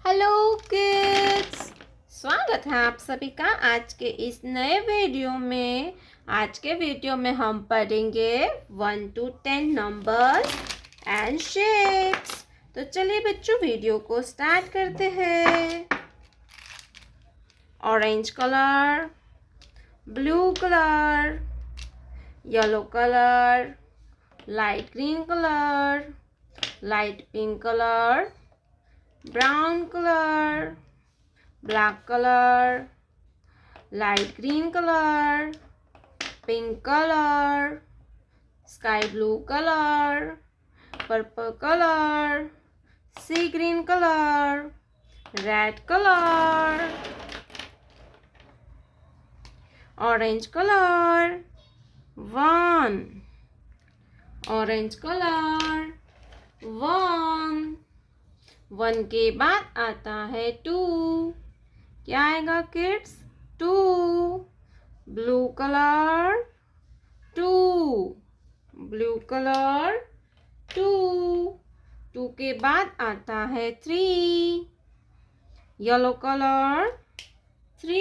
Hello kids, स्वागत है आप सभी का आज के इस नए वीडियो में। आज के वीडियो में हम पढ़ेंगे 1 to 10 नंबर्स एंड शेप्स। तो चलिए बच्चों वीडियो को स्टार्ट करते हैं। Orange colour, blue colour, yellow colour, light green colour, light pink colour, brown color, black color, light green color, pink color, sky blue color, purple color, sea green color, red color, orange color, one, orange color, one, one के बाद आता है two. क्या आएगा kids? Two. Blue colour, two. Blue colour, two. Two के बाद आता है three. Yellow colour, three.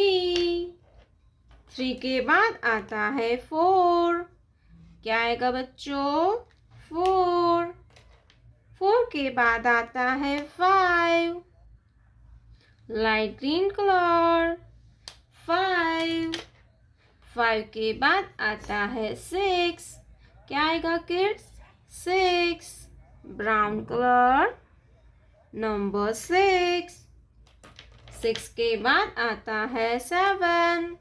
Three के बाद आता है फोर। क्या आएगा बच्चों? फोर। फोर के बाद आता है five. Light green colour, five. Five के बाद आता है सिक्स। क्या आएगा kids? Six. Brown colour, number six. Six के बाद आता है सेवन।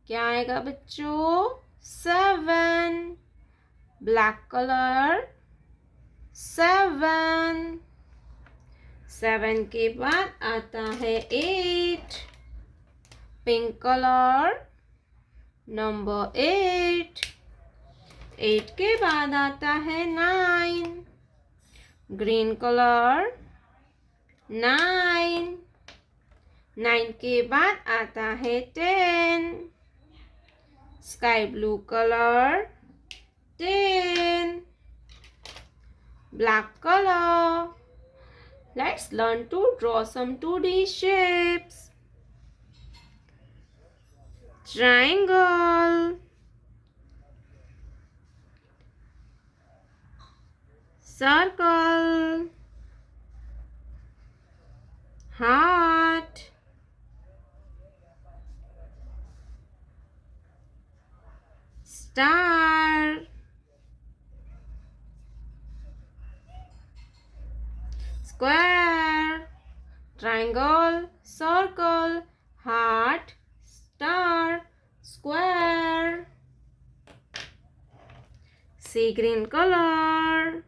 क्या आएगा बच्चों? Seven. Black colour, seven. Seven के बाद आता है eight. Pink colour, number eight. Eight के बाद आता है nine. Green colour, nine. Nine के बाद आता है ten. Sky blue colour, ten. Black color. Let's learn to draw some 2D shapes. Triangle, circle, heart, star, square, triangle, circle, heart, star, square. Sea green color,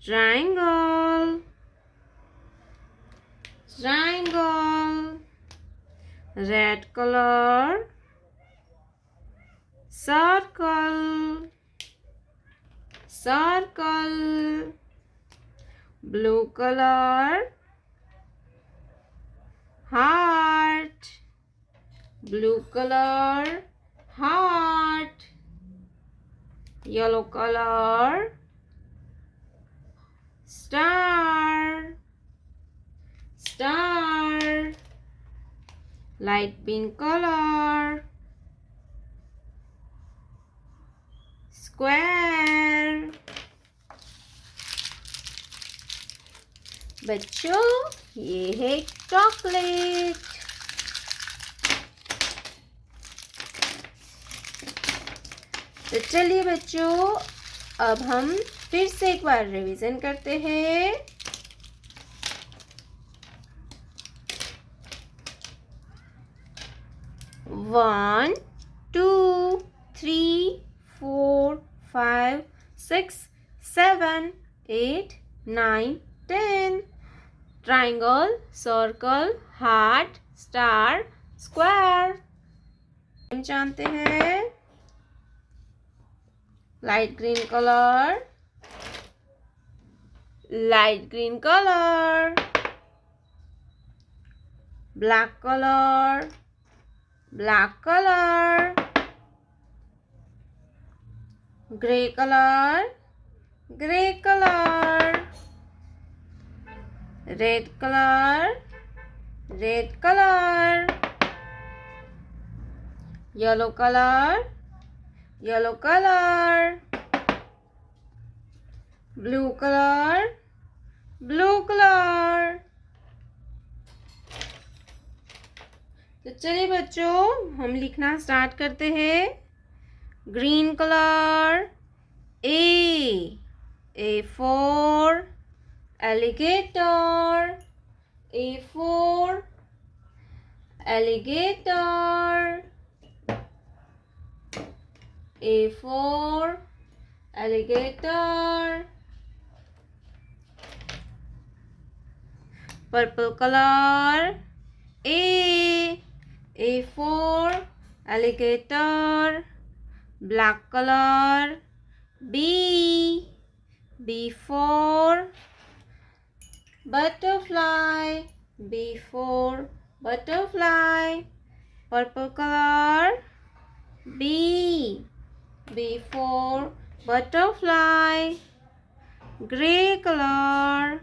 triangle, triangle. Red color, circle, circle. Blue color, heart. Blue color, heart. Yellow color, star, star. Light pink color, square. बच्चों ये है chocolate. तो चलिए बच्चों अब हम फिर से एक बार रिवीजन करते हैं। One, two, three, four, five, six, seven, eight, nine, 10. Triangle, circle, heart, star, square. जानते हैं light green colour, light green colour, black colour, black colour, grey colour, grey colour, red color, red color. Yellow color, yellow color. Blue color, blue color. तो चलिए बच्चों हम लिखना start करते हैं। Green colour, A for alligator, A for alligator, A for alligator. Purple color, A for alligator. Black color, B for butterfly, B for butterfly. Purple color, B for butterfly. Gray color,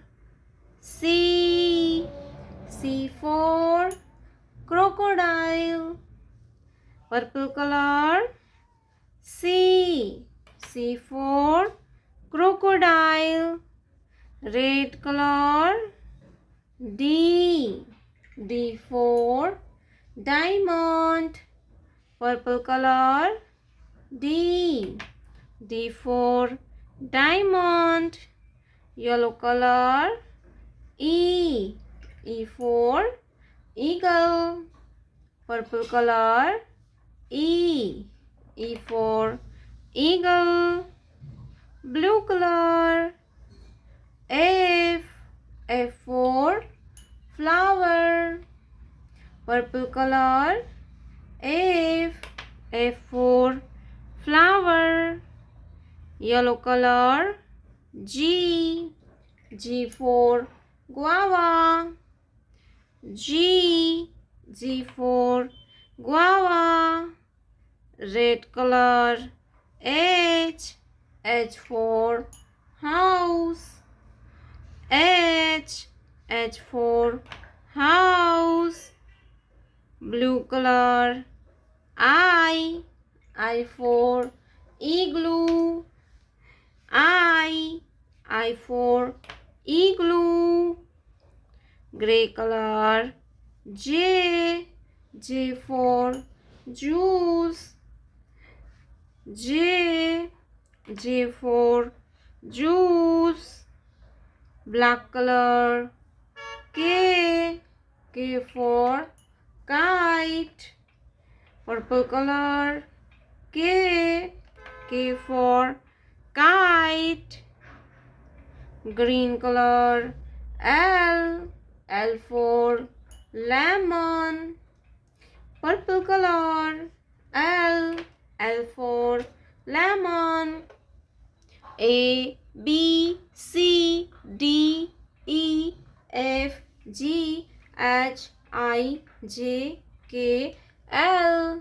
C for crocodile. Purple color, C for crocodile. Red color, D for diamond. Purple color, D for diamond. Yellow color, E for eagle. Purple color, E for eagle. Blue color, F for flower. Purple color, F for flower. Yellow color, G for guava. G for guava. Red color, H for house. H for house. Blue color, I for igloo. I for igloo. Gray color, J for juice. J for juice. Black color, K for kite. Purple color, K for kite. Green color, L for lemon. Purple color, L for lemon. A B C D E F G H I J K L.